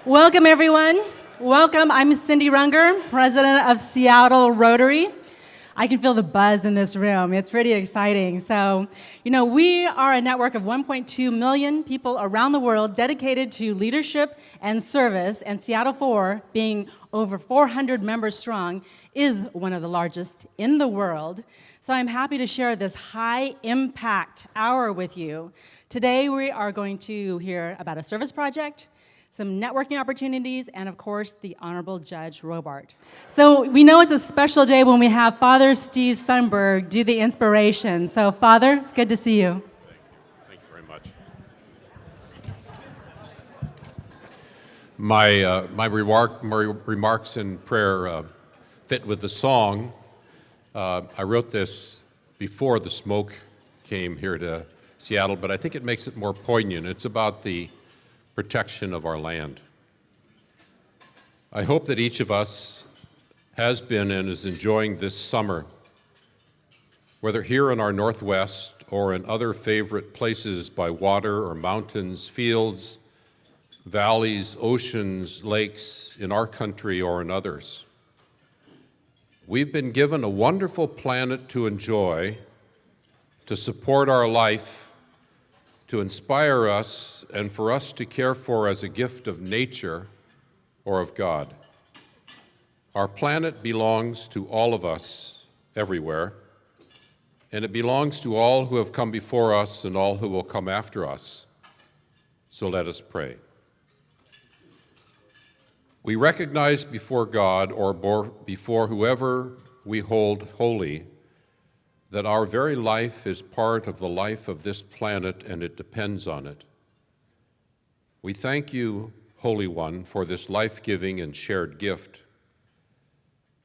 Welcome, everyone. Welcome. I'm Cindy Runger, president of Seattle Rotary. I can feel the buzz in this room. It's pretty exciting. So, we are a network of 1.2 million people around the world dedicated to leadership and service, and Seattle 4, being over 400 members strong, is one of the largest in the world. So I'm happy to share this high-impact hour with you. Today, we are going to hear about a service project, some networking opportunities, and of course, the Honorable Judge Robart. So we know it's a special day when we have Father Steve Sundberg do the inspiration. So Father, it's good to see you. Thank you very much. My remarks and prayer fit with the song. I wrote this before the smoke came here to Seattle, but I think it makes it more poignant. It's about the protection of our land. I hope that each of us has been and is enjoying this summer, whether here in our Northwest or in other favorite places by water or mountains, fields, valleys, oceans, lakes, in our country or in others. We've been given a wonderful planet to enjoy, to support our life, to inspire us, and for us to care for as a gift of nature or of God. Our planet belongs to all of us everywhere, and it belongs to all who have come before us and all who will come after us. So let us pray. We recognize before God or before whoever we hold holy that our very life is part of the life of this planet and it depends on it. We thank you, Holy One, for this life-giving and shared gift.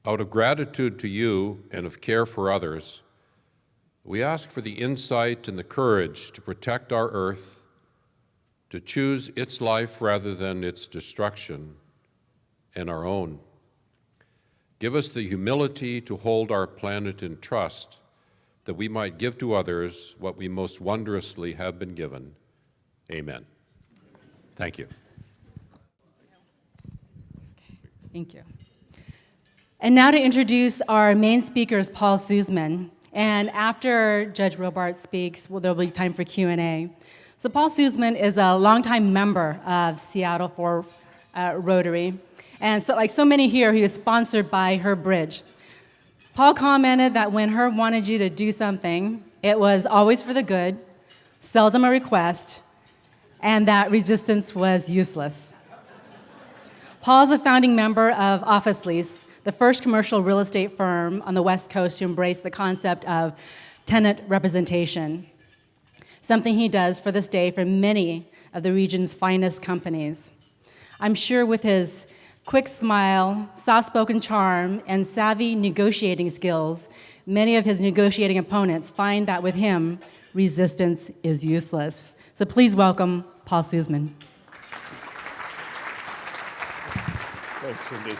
Out of gratitude to you and of care for others, we ask for the insight and the courage to protect our earth, to choose its life rather than its destruction and our own. Give us the humility to hold our planet in trust, that we might give to others what we most wondrously have been given. Amen. Thank you. Thank you. And now to introduce our main speaker is Paul Suzman. And after Judge Robart speaks, there'll be time for Q&A. So Paul Suzman is a longtime member of Seattle 4 Rotary. And so, like so many here, he is sponsored by Her Bridge. Paul commented that when Her wanted you to do something, it was always for the good, seldom a request, and that resistance was useless. Paul is a founding member of Office Lease, the first commercial real estate firm on the West Coast to embrace the concept of tenant representation, something he does for this day for many of the region's finest companies. I'm sure with his quick smile, soft-spoken charm, and savvy negotiating skills, many of his negotiating opponents find that with him, resistance is useless. So please welcome Paul Suzman. Thanks, Cindy.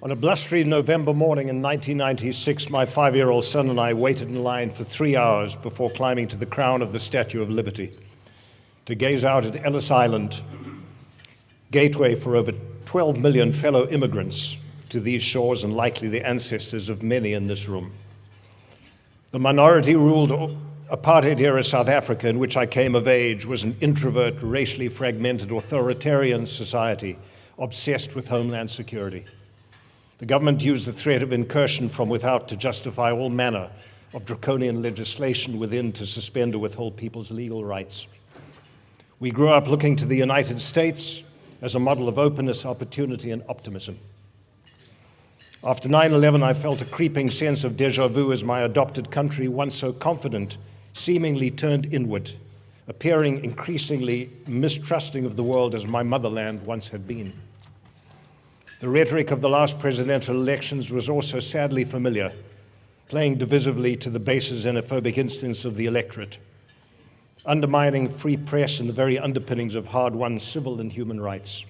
On a blustery November morning in 1996, my 5-year-old son and I waited in line for 3 hours before climbing to the crown of the Statue of Liberty to gaze out at Ellis Island, gateway for over 12 million fellow immigrants to these shores and likely the ancestors of many in this room. The minority-ruled apartheid-era South Africa in which I came of age was an introvert, racially fragmented, authoritarian society obsessed with homeland security. The government used the threat of incursion from without to justify all manner of draconian legislation within to suspend or withhold people's legal rights. We grew up looking to the United States as a model of openness, opportunity, and optimism. After 9/11, I felt a creeping sense of déjà vu as my adopted country, once so confident, seemingly turned inward, appearing increasingly mistrusting of the world as my motherland once had been. The rhetoric of the last presidential elections was also sadly familiar, playing divisively to the baser xenophobic instincts of the electorate, undermining free press and the very underpinnings of hard-won civil and human rights.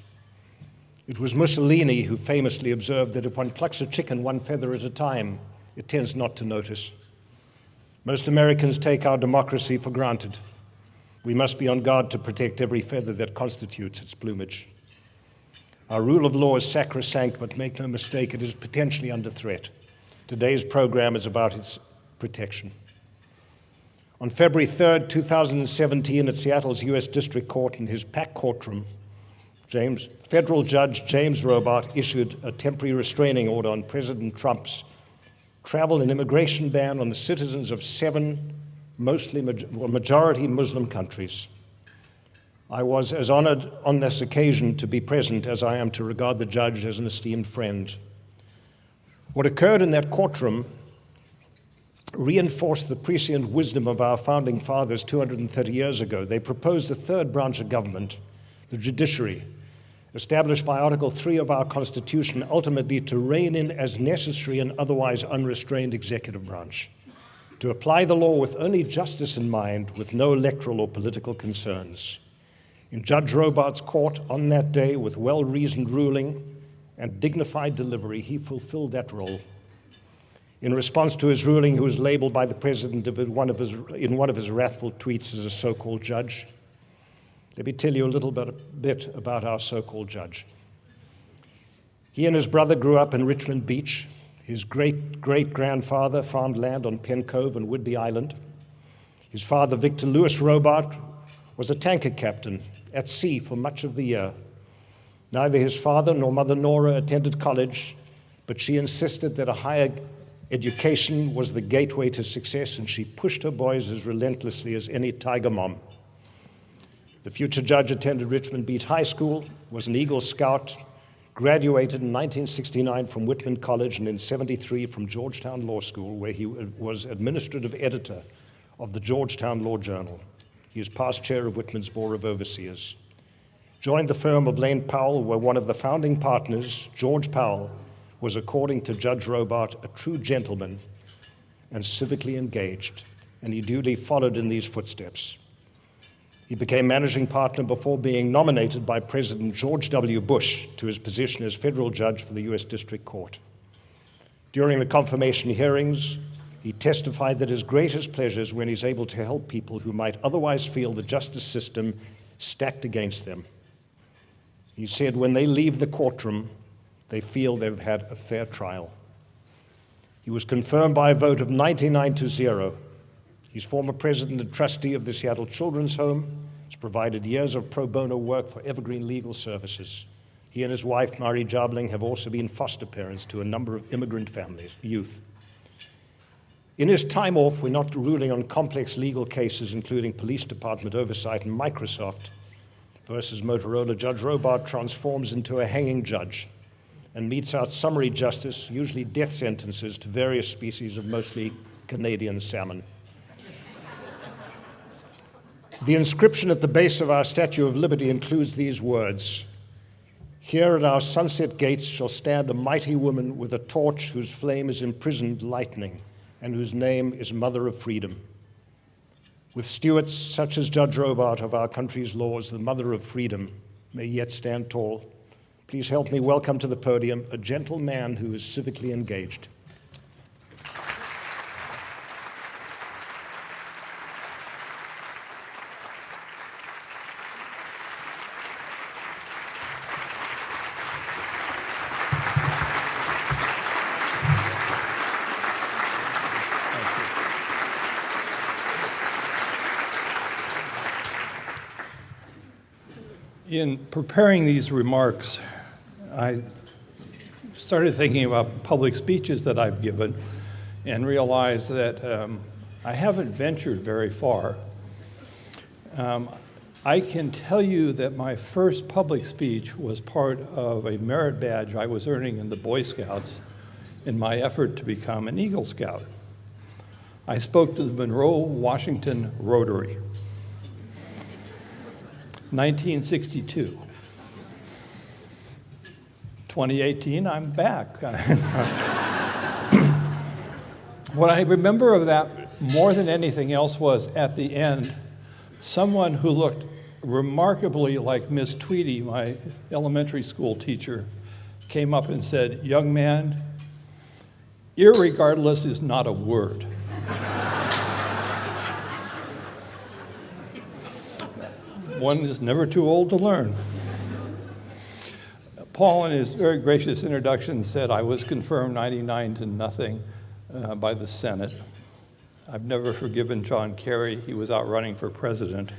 It was Mussolini who famously observed that if one plucks a chicken one feather at a time, it tends not to notice. Most Americans take our democracy for granted. We must be on guard to protect every feather that constitutes its plumage. Our rule of law is sacrosanct, but make no mistake, it is potentially under threat. Today's program is about its protection. On February 3rd, 2017, at Seattle's U.S. District Court in his packed courtroom, Federal Judge James Robart issued a temporary restraining order on President Trump's travel and immigration ban on the citizens of 7 majority Muslim countries. I was as honored on this occasion to be present as I am to regard the judge as an esteemed friend. What occurred in that courtroom reinforced the prescient wisdom of our founding fathers 230 years ago. They proposed a third branch of government, the judiciary, established by Article 3 of our Constitution, ultimately to rein in as necessary an otherwise unrestrained executive branch, to apply the law with only justice in mind, with no electoral or political concerns. In Judge Robart's court on that day, with well-reasoned ruling and dignified delivery, he fulfilled that role. In response to his ruling, he was labeled by the president in one of his wrathful tweets as a so-called judge. Let me tell you a little bit about our so-called judge. He and his brother grew up in Richmond Beach. His great-great-grandfather farmed land on Penn Cove and Whidbey Island. His father, Victor Lewis Robart, was a tanker captain at sea for much of the year. Neither his father nor mother Nora attended college, but she insisted that a higher education was the gateway to success, and she pushed her boys as relentlessly as any tiger mom. The future judge attended Richmond Beach High School, was an Eagle Scout, graduated in 1969 from Whitman College, and in 73 from Georgetown Law School, where he was administrative editor of the Georgetown Law Journal. He is past chair of Whitman's Board of Overseers. Joined the firm of Lane Powell, where one of the founding partners, George Powell, was, according to Judge Robart, a true gentleman and civically engaged, and he duly followed in these footsteps. He became managing partner before being nominated by President George W. Bush to his position as federal judge for the U.S. District Court. During the confirmation hearings, he testified that his greatest pleasure is when he's able to help people who might otherwise feel the justice system stacked against them. He said when they leave the courtroom, they feel they've had a fair trial. He was confirmed by a vote of 99-0. He's former president and trustee of the Seattle Children's Home. He's provided years of pro bono work for Evergreen Legal Services. He and his wife, Mari Jabling, have also been foster parents to a number of immigrant families, youth. In his time off, we're not ruling on complex legal cases, including police department oversight and Microsoft versus Motorola. Judge Robart transforms into a hanging judge and metes out summary justice, usually death sentences, to various species of mostly Canadian salmon. The inscription at the base of our Statue of Liberty includes these words: "Here at our sunset gates shall stand a mighty woman with a torch whose flame is imprisoned lightning, and whose name is Mother of Freedom." With stewards such as Judge Robart of our country's laws, the Mother of Freedom may yet stand tall. Please help me welcome to the podium a gentle man who is civically engaged. In preparing these remarks, I started thinking about public speeches that I've given and realized that I haven't ventured very far. I can tell you that my first public speech was part of a merit badge I was earning in the Boy Scouts in my effort to become an Eagle Scout. I spoke to the Monroe, Washington Rotary. 1962. 2018, I'm back. What I remember of that more than anything else was, at the end, someone who looked remarkably like Miss Tweedy, my elementary school teacher, came up and said, "Young man, Irregardless is not a word. One is never too old to learn. Paul, in his very gracious introduction, said I was confirmed 99-0 by the Senate. I've never forgiven John Kerry. He was out running for president.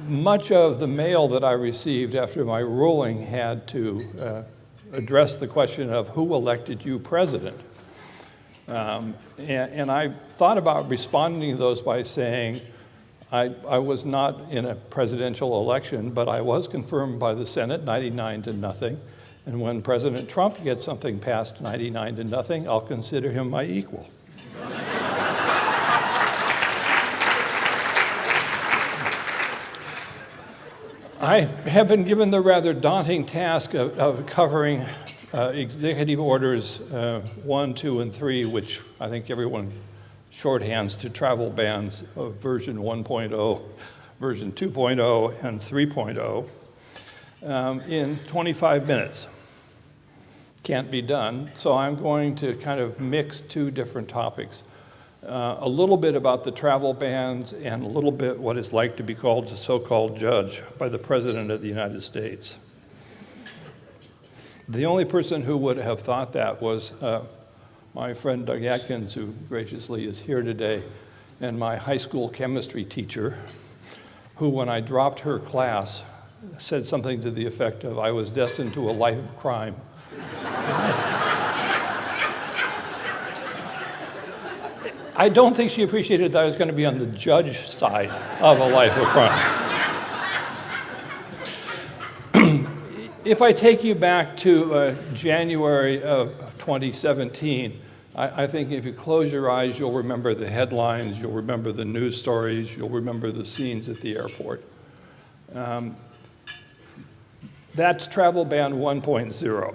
Much of the mail that I received after my ruling had to address the question of who elected you president. And I thought about responding to those by saying, I was not in a presidential election, but I was confirmed by the Senate 99-0. And when President Trump gets something passed 99-0, I'll consider him my equal. I have been given the rather daunting task of covering Executive Orders 1, 2, and 3, which I think everyone shorthands to travel bans of version 1.0, version 2.0, and 3.0 in 25 minutes. Can't be done, so I'm going to kind of mix two different topics. A little bit about the travel bans and a little bit what it's like to be called a so-called judge by the President of the United States. The only person who would have thought that was my friend Doug Atkins, who graciously is here today, and my high school chemistry teacher, who, when I dropped her class, said something to the effect of, I was destined to a life of crime. I don't think she appreciated that I was going to be on the judge side of a life of crime. If I take you back to January of 2017, I think if you close your eyes, you'll remember the headlines, you'll remember the news stories, you'll remember the scenes at the airport. That's Travel Ban 1.0.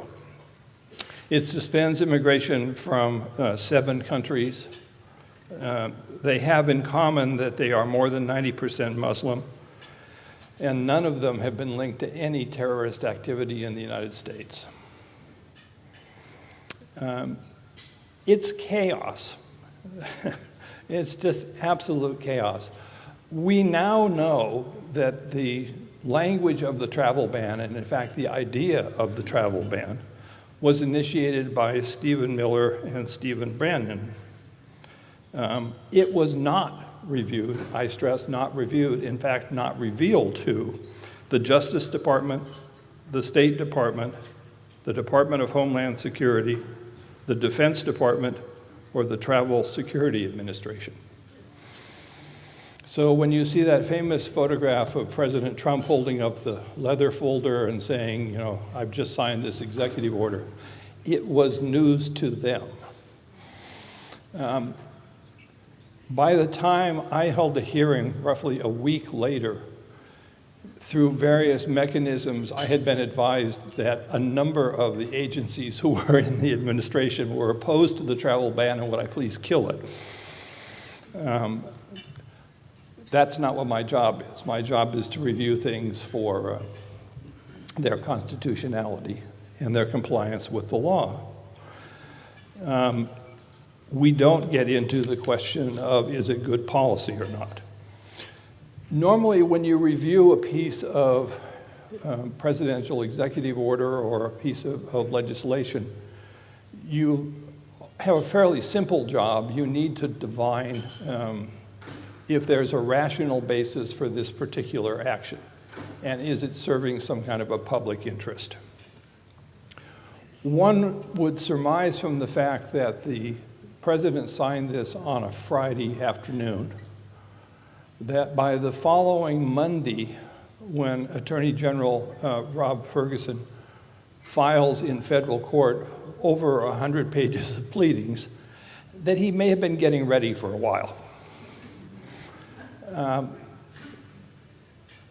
It suspends immigration from 7 countries. They have in common that they are more than 90% Muslim, and none of them have been linked to any terrorist activity in the United States. It's chaos. It's just absolute chaos. We now know that the language of the travel ban, and in fact the idea of the travel ban, was initiated by Stephen Miller and Stephen Bannon. It was not reviewed, I stress not reviewed, in fact not revealed to the Justice Department, the State Department, the Department of Homeland Security, the Defense Department, or the Travel Security Administration. So when you see that famous photograph of President Trump holding up the leather folder and saying, you know, I've just signed this executive order, it was news to them. By the time I held a hearing roughly a week later, through various mechanisms, I had been advised that a number of the agencies who were in the administration were opposed to the travel ban and would I please kill it. That's not what my job is. My job is to review things for their constitutionality and their compliance with the law. We don't get into the question of is it good policy or not. Normally, when you review a piece of presidential executive order or a piece of legislation, you have a fairly simple job. You need to divine if there's a rational basis for this particular action, and is it serving some kind of a public interest. One would surmise from the fact that the president signed this on a Friday afternoon, that by the following Monday, when Attorney General Rob Ferguson files in federal court over 100 pages of pleadings, that he may have been getting ready for a while.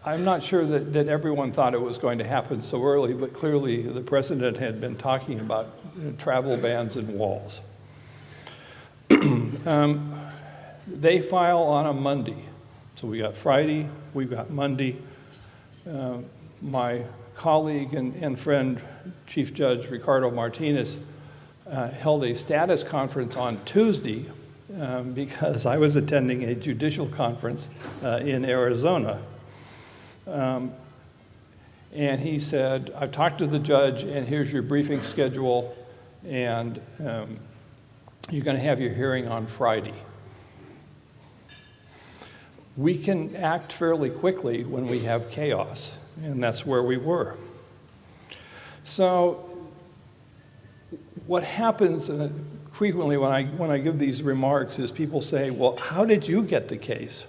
I'm not sure that everyone thought it was going to happen so early, but clearly the president had been talking about travel bans and walls. They file on a Monday. So we got Friday, we've got Monday. My colleague and friend, Chief Judge Ricardo Martinez, held a status conference on Tuesday because I was attending a judicial conference in Arizona. And he said, I've talked to the judge, and here's your briefing schedule, and you're going to have your hearing on Friday. We can act fairly quickly when we have chaos, and that's where we were. So what happens frequently when I give these remarks is people say, well, how did you get the case?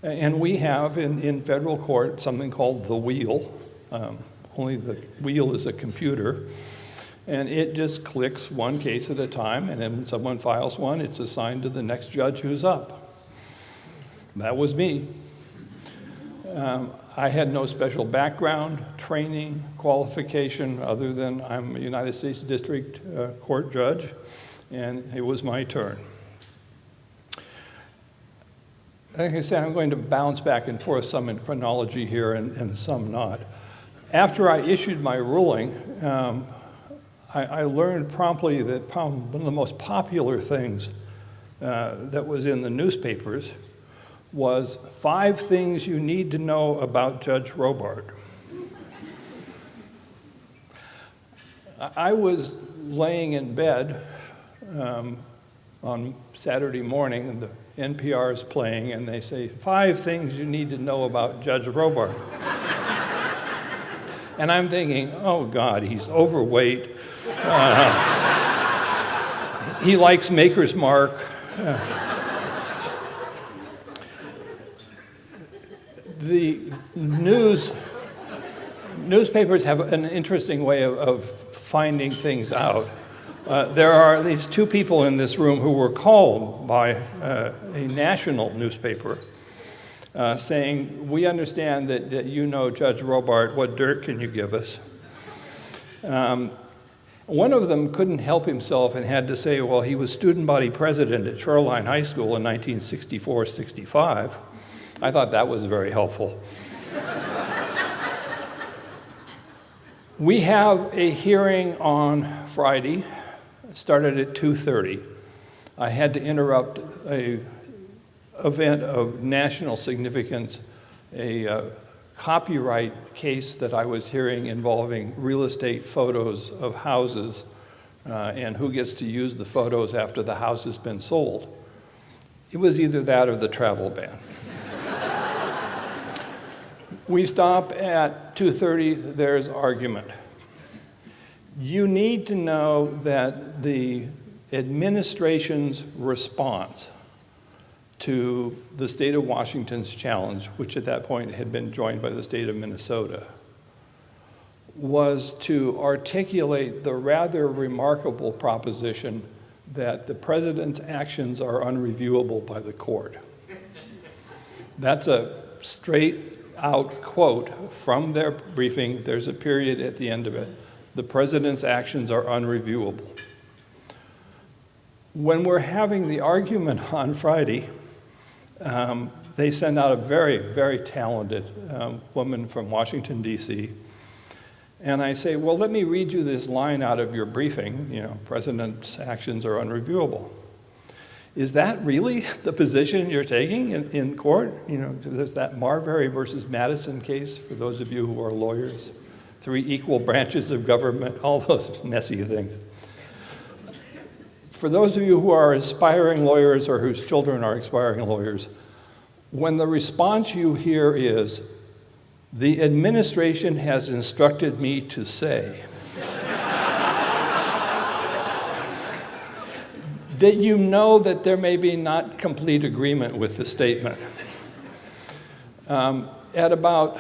And we have in federal court something called the wheel. Only the wheel is a computer. And it just clicks one case at a time, and then when someone files one, it's assigned to the next judge who's up. That was me. I had no special background, training, qualification, other than I'm a United States District Court judge, and it was my turn. Like I said, I'm going to bounce back and forth, some in chronology here and some not. After I issued my ruling, I learned promptly that one of the most popular things that was in the newspapers was 5 things you need to know about Judge Robart. I was laying in bed on Saturday morning, and the NPR is playing, and they say, 5 things you need to know about Judge Robart. And I'm thinking, oh God, he's overweight. He likes Maker's Mark. The newspapers have an interesting way of finding things out. There are at least 2 people in this room who were called by a national newspaper saying, we understand that you know Judge Robart, what dirt can you give us? One of them couldn't help himself and had to say, well, he was student body president at Shoreline High School in 1964-65. I thought that was very helpful. We have a hearing on Friday. It started at 2:30. I had to interrupt an event of national significance, a copyright case that I was hearing involving real estate photos of houses and who gets to use the photos after the house has been sold. It was either that or the travel ban. We stop at 2:30, there's argument. You need to know that the administration's response to the state of Washington's challenge, which at that point had been joined by the state of Minnesota, was to articulate the rather remarkable proposition that the president's actions are unreviewable by the court. That's a straight out quote from their briefing. There's a period at the end of it. The president's actions are unreviewable. When we're having the argument on Friday, they send out a very, very talented woman from Washington, D.C. And I say, well, let me read you this line out of your briefing, president's actions are unreviewable. Is that really the position you're taking in court? There's that Marbury versus Madison case, for those of you who are lawyers. 3 equal branches of government, all those messy things. For those of you who are aspiring lawyers or whose children are aspiring lawyers, when the response you hear is, the administration has instructed me to say, that you know that there may be not complete agreement with the statement. At about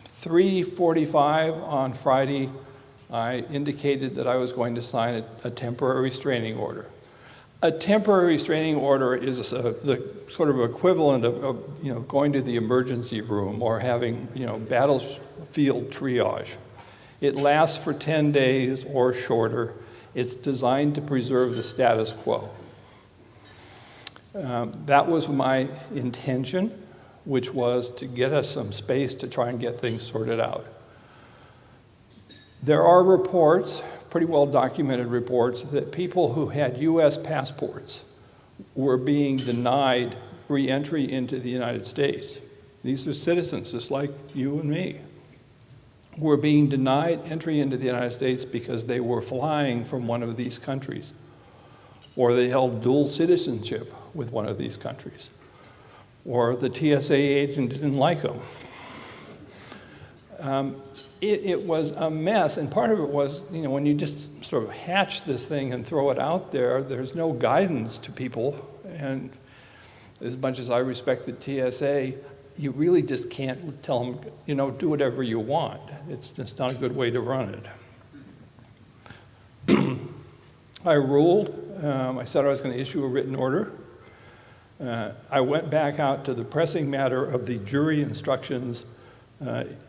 3:45 on Friday, I indicated that I was going to sign a temporary restraining order. A temporary restraining order is the sort of equivalent of going to the emergency room or having battlefield triage. It lasts for 10 days or shorter. It's designed to preserve the status quo. That was my intention, which was to get us some space to try and get things sorted out. There are reports, pretty well documented reports that people who had US passports were being denied re-entry into the United States. These are citizens just like you and me, were being denied entry into the United States because they were flying from one of these countries, or they held dual citizenship with one of these countries, or the TSA agent didn't like them. It was a mess, and part of it was, when you just sort of hatch this thing and throw it out there, there's no guidance to people, and as much as I respect the TSA, you really just can't tell them, do whatever you want. It's just not a good way to run it. I ruled. I said I was going to issue a written order. I went back out to the pressing matter of the jury instructions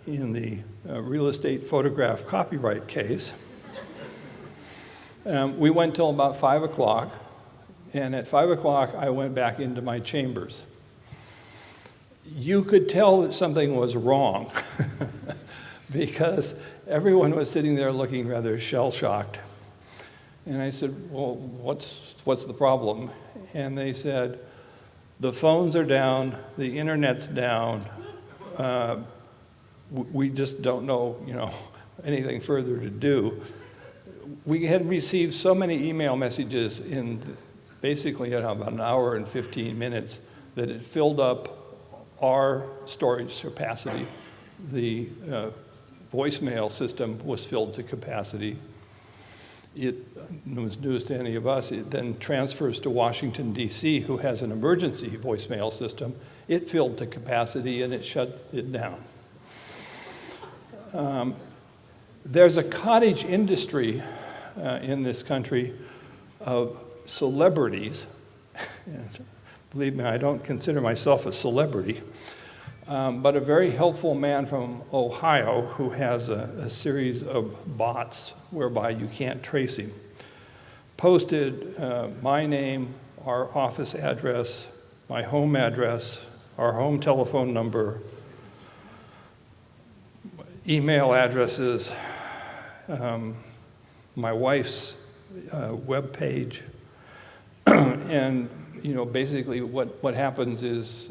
in the real estate photograph copyright case. We went till about 5 o'clock, and at 5 o'clock I went back into my chambers. You could tell that something was wrong because everyone was sitting there looking rather shell-shocked. And I said, well, what's the problem? And they said, the phones are down, the internet's down, we just don't know, anything further to do. We had received so many email messages in basically about an hour and 15 minutes that it filled up our storage capacity. The voicemail system was filled to capacity. It was news to any of us. It then transfers to Washington, D.C., who has an emergency voicemail system. It filled to capacity and it shut it down. There's a cottage industry in this country of celebrities. And believe me, I don't consider myself a celebrity, but a very helpful man from Ohio who has a series of bots whereby you can't trace him, posted my name, our office address, my home address, our home telephone number, email addresses, my wife's web page, and basically what happens is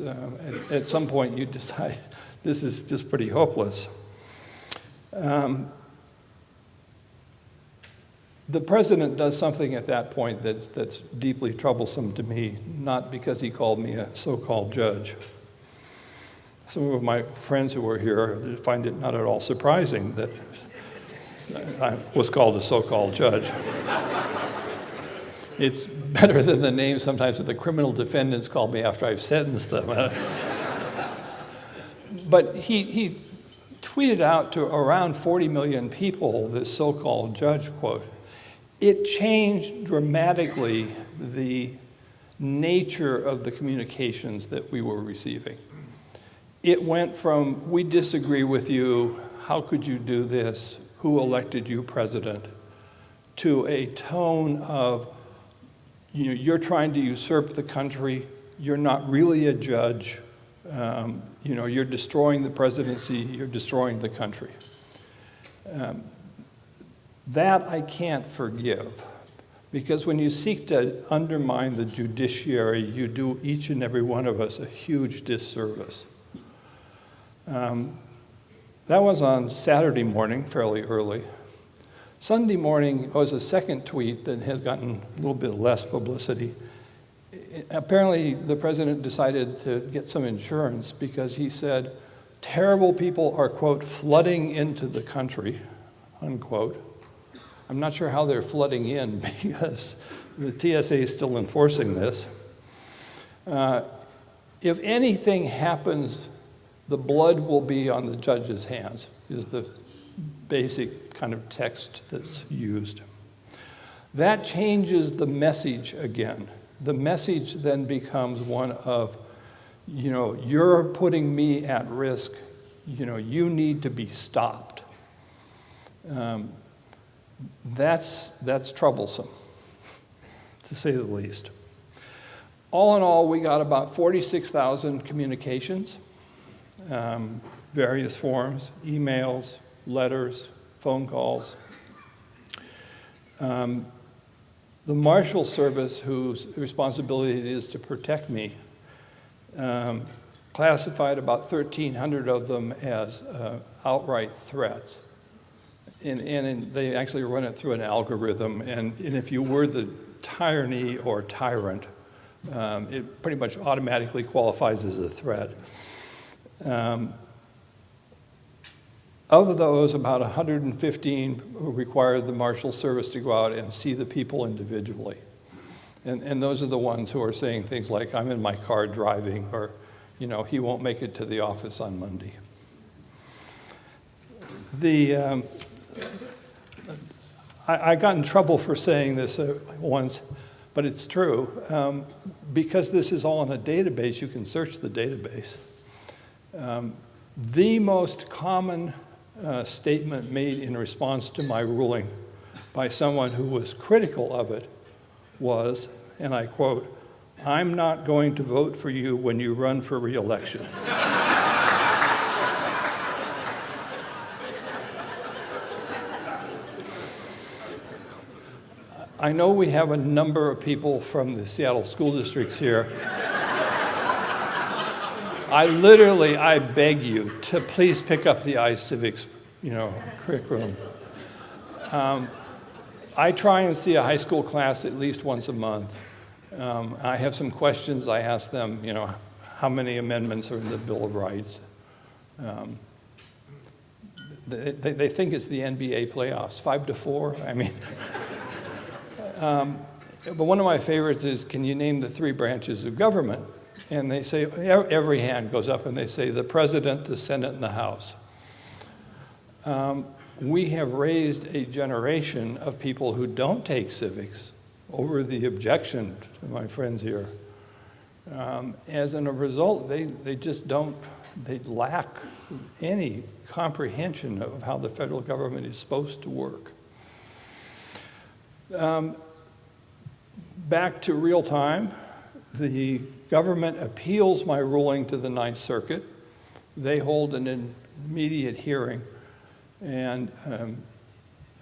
at some point you decide this is just pretty hopeless. The president does something at that point that's deeply troublesome to me, not because he called me a so-called judge. Some of my friends who were here find it not at all surprising that I was called a so-called judge. It's better than the name sometimes that the criminal defendants call me after I've sentenced them. But he tweeted out to around 40 million people this so-called judge quote. It changed dramatically the nature of the communications that we were receiving. It went from, we disagree with you, how could you do this, who elected you president, to a tone of, you're trying to usurp the country, you're not really a judge, you're destroying the presidency, you're destroying the country. That I can't forgive, because when you seek to undermine the judiciary, you do each and every one of us a huge disservice. That was on Saturday morning, fairly early. Sunday morning was a second tweet that has gotten a little bit less publicity. Apparently, the president decided to get some insurance because he said, terrible people are, quote, flooding into the country, unquote. I'm not sure how they're flooding in because the TSA is still enforcing this. If anything happens, the blood will be on the judge's hands, is the basic kind of text that's used. That changes the message again. The message then becomes one of, you're putting me at risk, you need to be stopped. That's troublesome, to say the least. All in all, we got about 46,000 communications, various forms, emails, letters, phone calls. The Marshal Service, whose responsibility it is to protect me, classified about 1,300 of them as outright threats. And they actually run it through an algorithm, and if you were the tyranny or tyrant, it pretty much automatically qualifies as a threat. Of those, about 115 require the Marshal Service to go out and see the people individually. And those are the ones who are saying things like, I'm in my car driving, or, you know, he won't make it to the office on Monday. I got in trouble for saying this once, but it's true. Because this is all in a database, you can search the database. The most common statement made in response to my ruling by someone who was critical of it was, and I quote, "I'm not going to vote for you when you run for re-election." I know we have a number of people from the Seattle school districts here. I beg you to please pick up the iCivics, curriculum. I try and see a high school class at least once a month. I have some questions. I ask them, how many amendments are in the Bill of Rights? They think it's the NBA playoffs, 5-4. I mean, but one of my favorites is, can you name the 3 branches of government? And they say, every hand goes up, and they say, the President, the Senate, and the House. We have raised a generation of people who don't take civics over the objection to my friends here. As a result, they just don't, they lack any comprehension of how the federal government is supposed to work. Back to real time, the government appeals my ruling to the Ninth Circuit. They hold an immediate hearing, and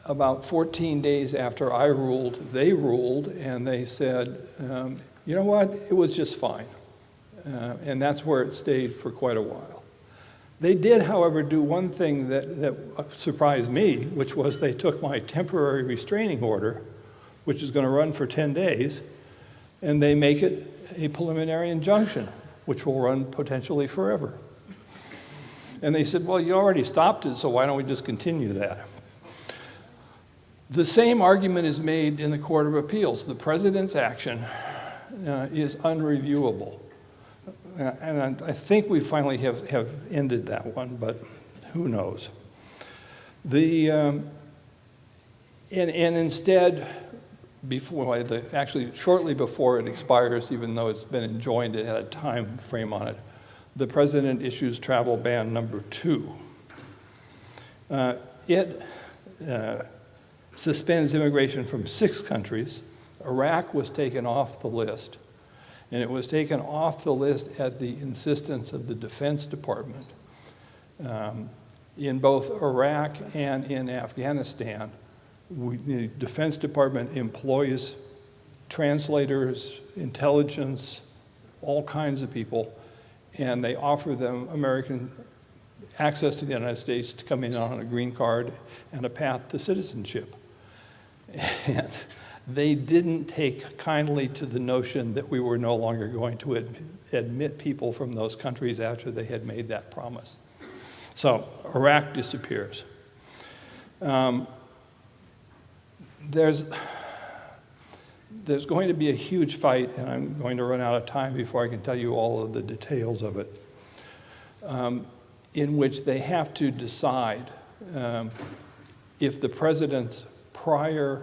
about 14 days after I ruled, they ruled, and they said, you know what, it was just fine. And that's where it stayed for quite a while. They did, however, do one thing that surprised me, which was they took my temporary restraining order, which is going to run for 10 days, and they make it a preliminary injunction, which will run potentially forever. And they said, well, you already stopped it, so why don't we just continue that? The same argument is made in the Court of Appeals. The president's action is unreviewable. And I think we finally have ended that one, but who knows? And instead, actually shortly before it expires, even though it's been enjoined, it had a time frame on it, the president issues travel ban number 2. It suspends immigration from 6 countries. Iraq was taken off the list, and it was taken off the list at the insistence of the Defense Department. In both Iraq and in Afghanistan, the Defense Department employs translators, intelligence, all kinds of people, and they offer them American access to the United States to come in on a green card and a path to citizenship. And they didn't take kindly to the notion that we were no longer going to admit people from those countries after they had made that promise. So Iraq disappears. There's going to be a huge fight, and I'm going to run out of time before I can tell you all of the details of it, in which they have to decide if the president's prior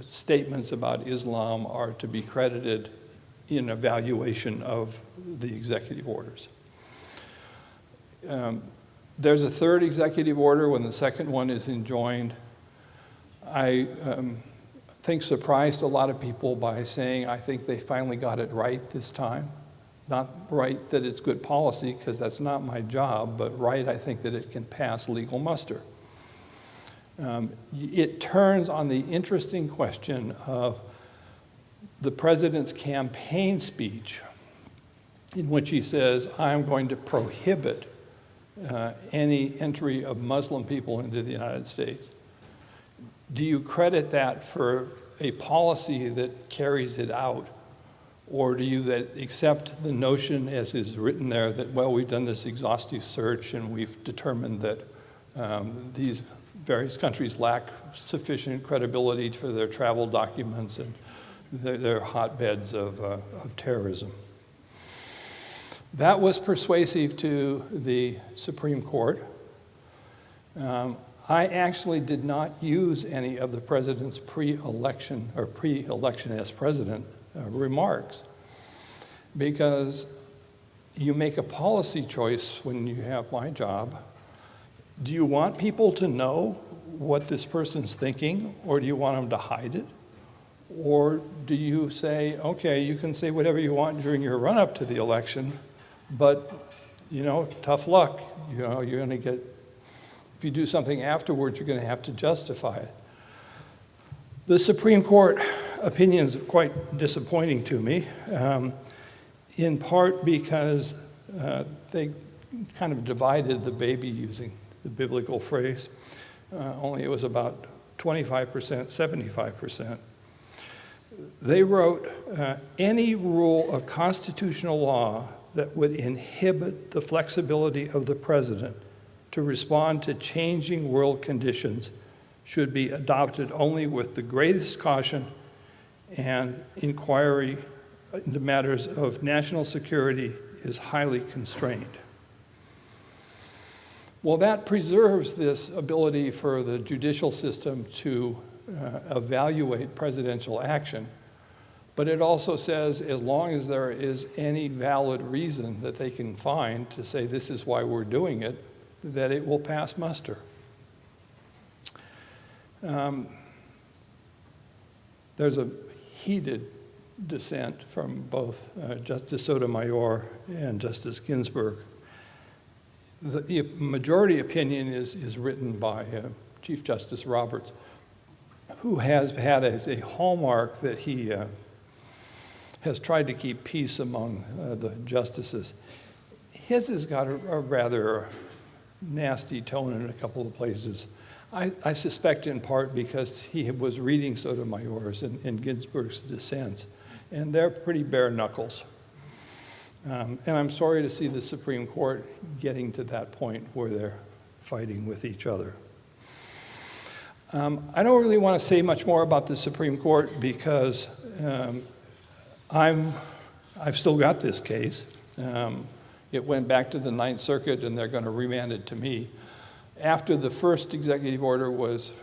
statements about Islam are to be credited in evaluation of the executive orders. There's a third executive order when the second one is enjoined. I think surprised a lot of people by saying I think they finally got it right this time. Not right that it's good policy, because that's not my job, but right, I think that it can pass legal muster. It turns on the interesting question of the president's campaign speech, in which he says, I'm going to prohibit any entry of Muslim people into the United States. Do you credit that for a policy that carries it out? Or do you accept the notion, as is written there, that, well, we've done this exhaustive search and we've determined that these various countries lack sufficient credibility for their travel documents and they're hotbeds of terrorism? That was persuasive to the Supreme Court. I actually did not use any of the president's pre-election as president remarks, because you make a policy choice when you have my job. Do you want people to know what this person's thinking, or do you want them to hide it? Or do you say, okay, you can say whatever you want during your run-up to the election, but, tough luck. You're going to get, if you do something afterwards, you're going to have to justify it. The Supreme Court opinion is quite disappointing to me, in part because they kind of divided the baby, using the biblical phrase. Only it was about 25%, 75%. They wrote, any rule of constitutional law that would inhibit the flexibility of the president to respond to changing world conditions should be adopted only with the greatest caution, and inquiry into matters of national security is highly constrained. Well, that preserves this ability for the judicial system to evaluate presidential action, but it also says as long as there is any valid reason that they can find to say this is why we're doing it, that it will pass muster. There's a heated dissent from both Justice Sotomayor and Justice Ginsburg. The majority opinion is written by Chief Justice Roberts, who has had as a hallmark that he has tried to keep peace among the justices. His has got a rather nasty tone in a couple of places. I suspect in part because he was reading Sotomayor's and Ginsburg's dissents, and they're pretty bare knuckles. And I'm sorry to see the Supreme Court getting to that point where they're fighting with each other. I don't really want to say much more about the Supreme Court because I've still got this case. It went back to the Ninth Circuit and they're going to remand it to me. After the first executive order was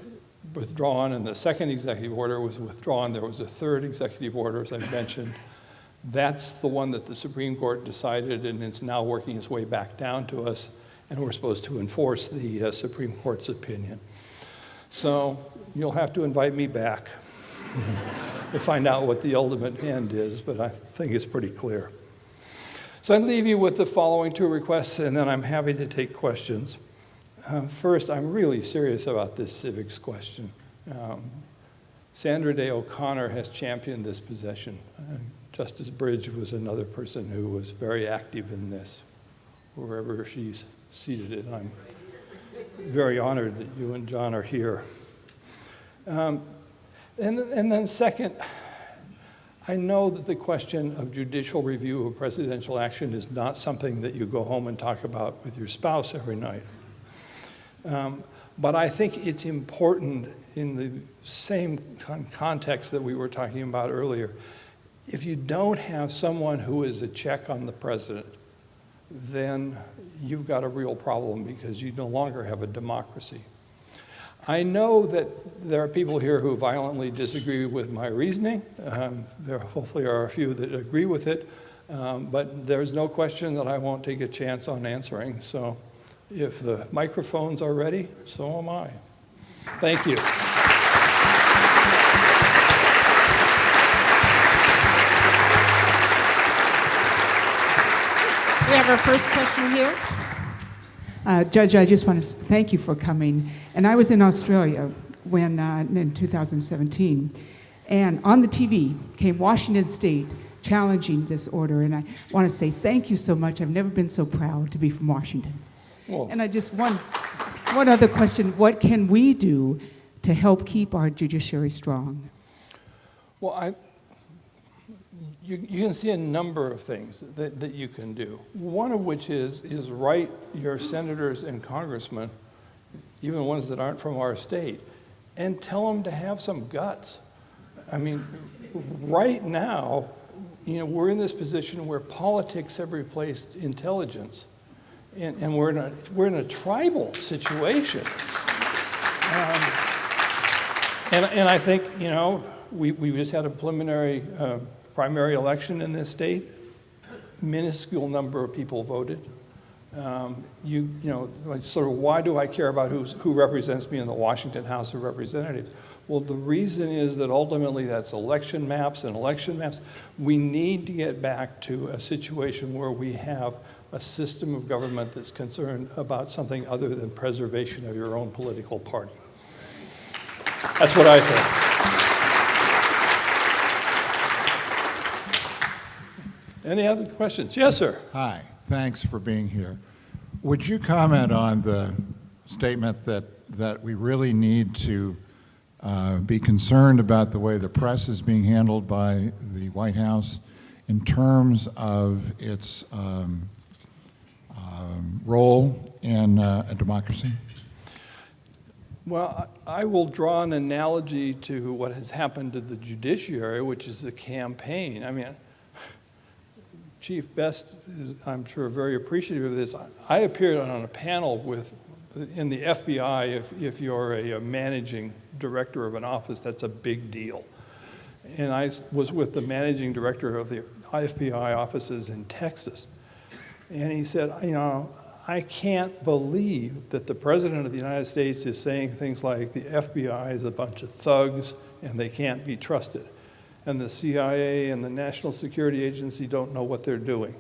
withdrawn and the second executive order was withdrawn, there was a third executive order, as I mentioned. That's the one that the Supreme Court decided, and it's now working its way back down to us, and we're supposed to enforce the Supreme Court's opinion. So you'll have to invite me back to find out what the ultimate end is, but I think it's pretty clear. So I'd leave you with the following two requests, and then I'm happy to take questions. First, I'm really serious about this civics question. Sandra Day O'Connor has championed this position. Justice Bridge was another person who was very active in this, wherever she's seated. And I'm very honored that you and John are here. And then second, I know that the question of judicial review of presidential action is not something that you go home and talk about with your spouse every night. But I think it's important in the same context that we were talking about earlier. If you don't have someone who is a check on the president, then you've got a real problem because you no longer have a democracy. I know that there are people here who violently disagree with my reasoning. There hopefully are a few that agree with it, but there's no question that I won't take a chance on answering. So if the microphones are ready, so am I. Thank you. We have our first question here. Judge, I just want to thank you for coming. And I was in Australia when in 2017, and on the TV came Washington State challenging this order, and I want to say thank you so much. I've never been so proud to be from Washington. Well, And I just, one other question, what can we do to help keep our judiciary strong? well, you can see a number of things that you can do. One of which is write your senators and congressmen, even ones that aren't from our state, and tell them to have some guts. I mean, right now, we're in this position where politics have replaced intelligence, and we're in a tribal situation. And I think, we just had a preliminary primary election in this state. Minuscule number of people voted. Sort of why do I care about who represents me in the Washington House of Representatives? Well, the reason is that ultimately that's election maps and election maps. We need to get back to a situation where we have a system of government that's concerned about something other than preservation of your own political party. That's what I think. Any other questions? Yes, sir. Hi, thanks for being here. Would you comment on the statement that we really need to be concerned about the way the press is being handled by the White House in terms of its role in a democracy? Well, I will draw an analogy to what has happened to the judiciary, which is the campaign. I mean, Chief Best is, I'm sure, very appreciative of this. I appeared on a panel in the FBI. If you're a managing director of an office, that's a big deal. And I was with the managing director of the FBI offices in Texas. And he said, I can't believe that the President of the United States is saying things like the FBI is a bunch of thugs and they can't be trusted. And the CIA and the National Security Agency don't know what they're doing.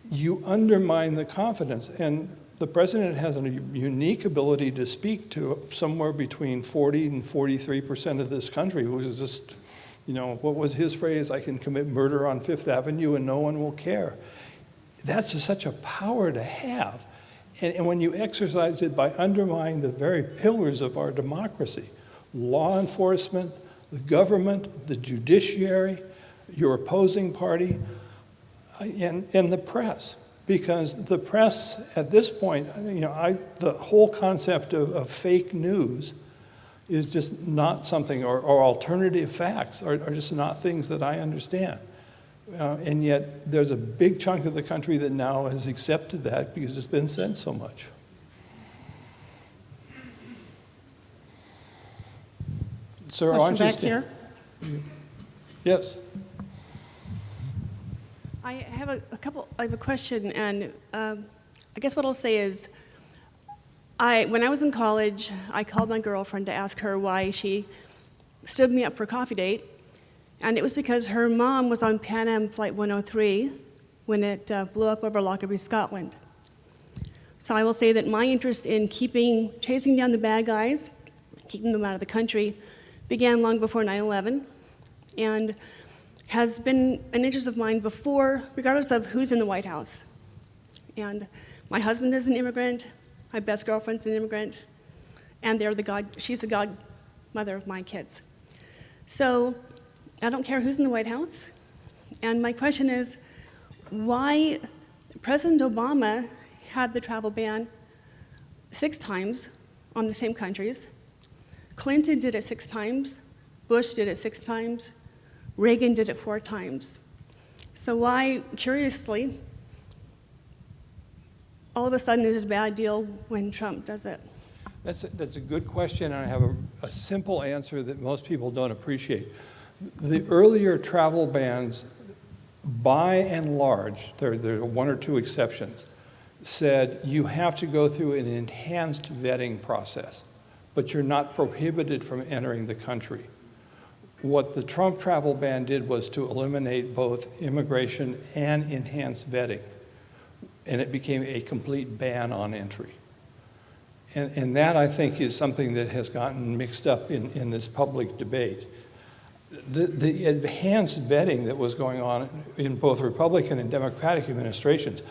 You undermine the confidence. And the president has a unique ability to speak to somewhere between 40 and 43% of this country, who is just, what was his phrase? I can commit murder on Fifth Avenue and no one will care. That's just such a power to have. And when you exercise it by undermining the very pillars of our democracy, law enforcement, the government, the judiciary, your opposing party, and the press. Because the press, at this point, the whole concept of fake news is just not something, or alternative facts are just not things that I understand. And yet there's a big chunk of the country that now has accepted that because it's been said so much. Sir, why don't you Back stand? here. Yes. I have a question, and I guess what I'll say is, when I was in college, I called my girlfriend to ask her why she stood me up for a coffee date, and it was because her mom was on Pan Am Flight 103 when it blew up over Lockerbie, Scotland. So I will say that my interest in chasing down the bad guys, keeping them out of the country, began long before 9/11, and has been an interest of mine before, regardless of who's in the White House. And my husband is an immigrant, my best girlfriend's an immigrant, and she's the godmother of my kids. So I don't care who's in the White House. And my question is, why President Obama had the travel ban 6 times on the same countries. Clinton did it 6 times, Bush did it 6 times, Reagan did it 4 times. So why, curiously, all of a sudden is it a bad deal when Trump does it? That's a good question, and I have a simple answer that most people don't appreciate. The earlier travel bans, by and large, there are 1 or 2 exceptions, said you have to go through an enhanced vetting process, but you're not prohibited from entering the country. What the Trump travel ban did was to eliminate both immigration and enhanced vetting. and it became a complete ban on entry. And that, I think, is something that has gotten mixed up in this public debate. The enhanced vetting that was going on in both Republican and Democratic administrations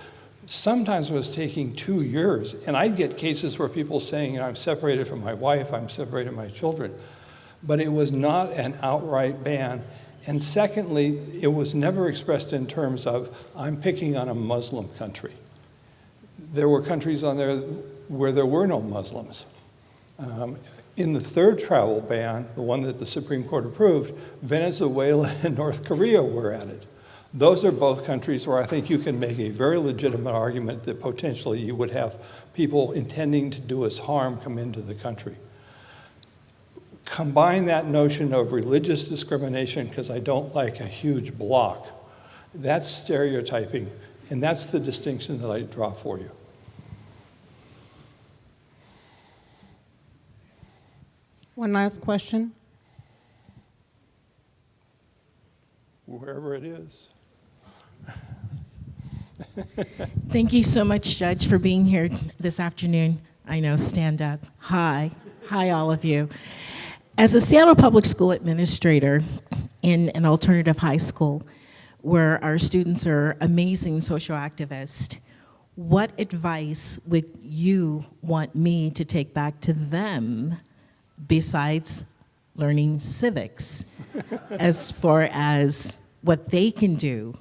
sometimes was taking 2 years. And I get cases where people saying, I'm separated from my wife, I'm separated from my children. But it was not an outright ban. And secondly, it was never expressed in terms of, I'm picking on a Muslim country. There were countries on there where there were no Muslims. In the third travel ban, the one that the Supreme Court approved, Venezuela and North Korea were added. Those are both countries where I think you can make a very legitimate argument that potentially you would have people intending to do us harm come into the country. Combine that notion of religious discrimination, because I don't like a huge block. That's stereotyping, and that's the distinction that I draw for you. One last question. Wherever it is. Thank you so much, Judge, for being here this afternoon. I know, stand up. Hi. Hi, all of you. As a Seattle Public School administrator in an alternative high school where our students are amazing social activists, what advice would you want me to take back to them besides learning civics as far as what they can do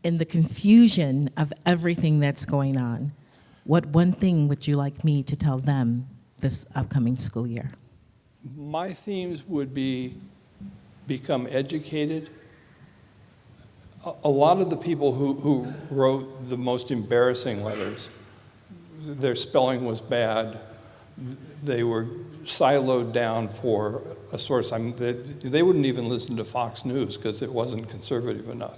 in the confusion of everything that's going on? What one thing would you like me to tell them this upcoming school year? My themes would be become educated. A lot of the people who wrote the most embarrassing letters, their spelling was bad. They were siloed down for a source. They wouldn't even listen to Fox News because it wasn't conservative enough.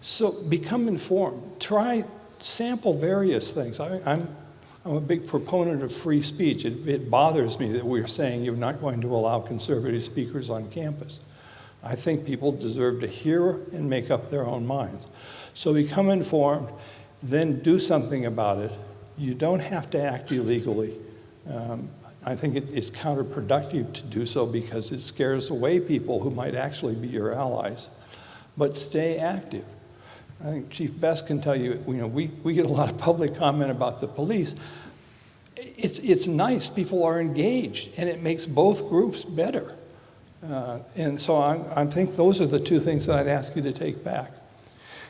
So become informed. Try, sample various things. I'm a big proponent of free speech. It bothers me that we're saying you're not going to allow conservative speakers on campus. I think people deserve to hear and make up their own minds. So become informed, then do something about it. You don't have to act illegally. I think it's counterproductive to do so because it scares away people who might actually be your allies. But stay active. I think Chief Best can tell you, we get a lot of public comment about the police. It's nice, people are engaged, and it makes both groups better. And so I think those are the two things that I'd ask you to take back.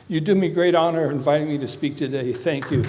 You do me great honor inviting me to speak today. Thank you.